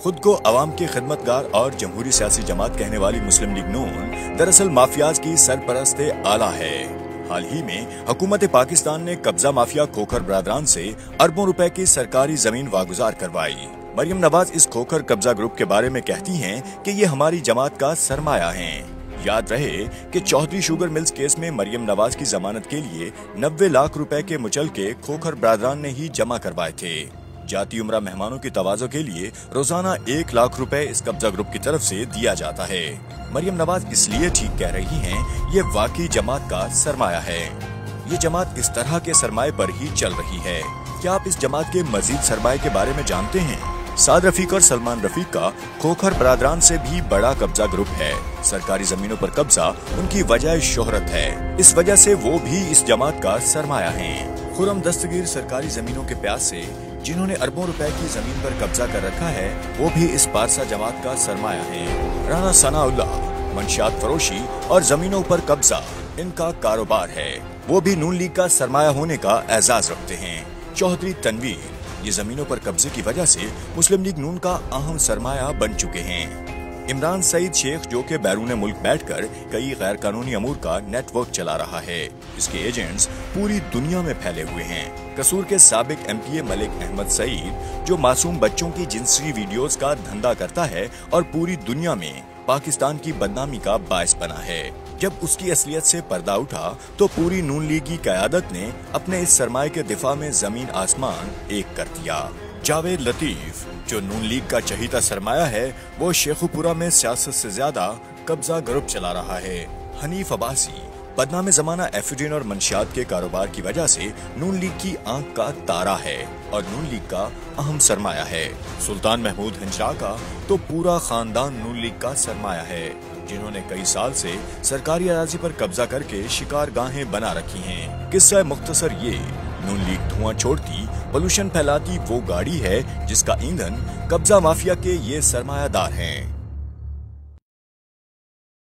خود کو عوام کی خدمتگار اور جمہوری سیاسی جماعت کہنے والی مسلم لیگ نون دراصل مافیاز کی سرپرست اعلیٰ ہے۔ حال ہی میں حکومت پاکستان نے قبضہ مافیا کھوکھر برادران سے اربوں روپے کی سرکاری زمین واگزار کروائی۔ مریم نواز اس کھوکھر قبضہ گروپ کے بارے میں کہتی ہیں کہ یہ ہماری جماعت کا سرمایہ ہیں۔ یاد رہے کہ چودھری شوگر ملز کیس میں مریم نواز کی ضمانت کے لیے 90 لاکھ روپے کے مچلقے کھوکھر برادران نے ہی جمع کروائے تھے۔ جاتی عمرہ مہمانوں کی تواضع کے لیے روزانہ 1 لاکھ روپے اس قبضہ گروپ کی طرف سے دیا جاتا ہے۔ مریم نواز اس لیے ٹھیک کہہ رہی ہیں، یہ واقعی جماعت کا سرمایہ ہے۔ یہ جماعت اس طرح کے سرمایہ پر ہی چل رہی ہے۔ کیا آپ اس جماعت کے مزید سرمایہ کے بارے میں جانتے ہیں؟ سعد رفیق اور سلمان رفیق کا کھوکھر برادران سے بھی بڑا قبضہ گروپ ہے۔ سرکاری زمینوں پر قبضہ ان کی وجہ شہرت ہے، اس وجہ سے وہ بھی اس جماعت کا سرمایہ ہیں۔ خرم دستگیر سرکاری زمینوں کے پیاس سے جنہوں نے اربوں روپے کی زمین پر قبضہ کر رکھا ہے، وہ بھی اس پارسا جماعت کا سرمایہ ہیں۔ رانا ثناء اللہ منشیات فروشی اور زمینوں پر قبضہ ان کا کاروبار ہے، وہ بھی نون لیگ کا سرمایہ ہونے کا اعزاز رکھتے ہیں۔ چودھری تنویر یہ زمینوں پر قبضے کی وجہ سے مسلم لیگ نون کا اہم سرمایہ بن چکے ہیں۔ عمران سعید شیخ جو کہ بیرون ملک بیٹھ کر کئی غیر قانونی امور کا نیٹ ورک چلا رہا ہے، اس کے ایجنٹس پوری دنیا میں پھیلے ہوئے ہیں۔ قصور کے سابق ایم پی اے ملک احمد سعید جو معصوم بچوں کی جنسی ویڈیوز کا دھندا کرتا ہے اور پوری دنیا میں پاکستان کی بدنامی کا باعث بنا ہے، جب اس کی اصلیت سے پردہ اٹھا تو پوری نون لیگی قیادت نے اپنے اس سرمایہ کے دفاع میں زمین آسمان ایک کر دیا۔ جاوید لطیف جو نون لیگ کا چہیتا سرمایہ ہے، وہ شیخوپورہ میں سیاست سے زیادہ قبضہ گروپ چلا رہا ہے۔ حنیف عباسی بدنام زمانہ ایفیڈین اور منشیات کے کاروبار کی وجہ سے نون لیگ کی آنکھ کا تارا ہے اور نون لیگ کا اہم سرمایہ ہے۔ سلطان محمود ہنجرا کا تو پورا خاندان نون لیگ کا سرمایہ ہے، جنہوں نے کئی سال سے سرکاری اراضی پر قبضہ کر کے شکار گاہیں بنا رکھی ہیں۔ قصہ مختصر یہ، نون لیگ دھواں چھوڑتی، پولوشن پھیلاتی وہ گاڑی ہے جس کا ایندھن قبضہ مافیا کے یہ سرمایہ دار ہیں۔